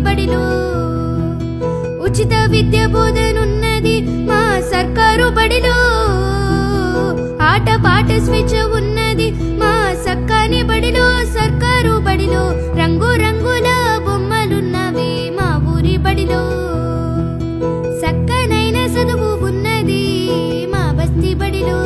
బడిలో ఉచిత విద్య బోధనున్నది మా సర్కారు బడిలో ఆట పాట స్వేచ్ఛ ఉన్నది మా సక్కాని బడిలో సర్కారు బడిలో రంగు రంగుల బొమ్మలున్నవి మా ఊరి బడిలో సక్కనైన చదువు ఉన్నది మా బస్తీ బడిలో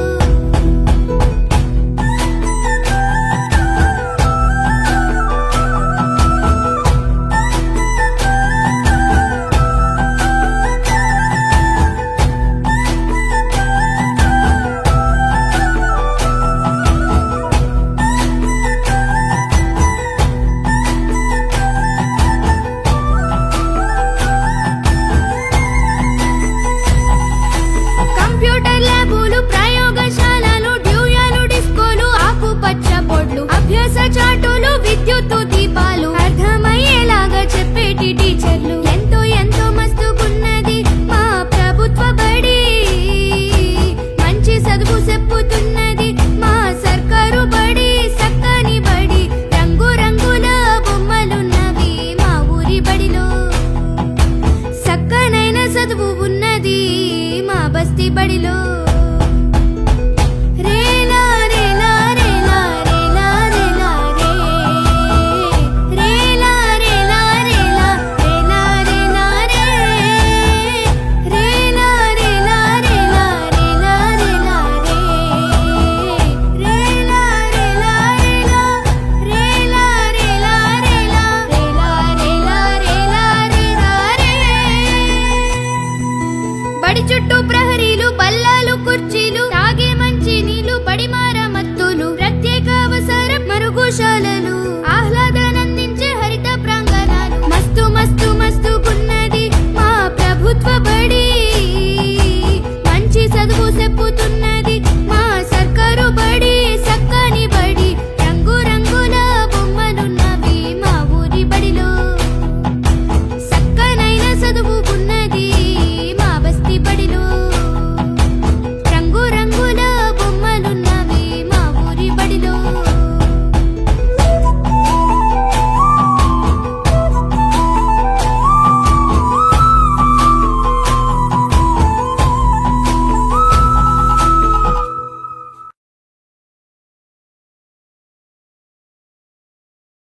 చాటులు విద్యుత్తు దీపాలు అర్థమయ్యేలాగా చెప్పేటి టీచర్లు ఎంతో ఎంతో మస్తుగున్నది మా ప్రభుత్వ బడి మంచి చదువు చెప్పుతున్నది మా సర్కారు బడి సక్కని బడి రంగు రంగుల బొమ్మలున్నవి మా ఊరి బడిలో సక్కనైన చదువు ఉన్నది మా బస్తీ బడిలో బడి చుట్టూ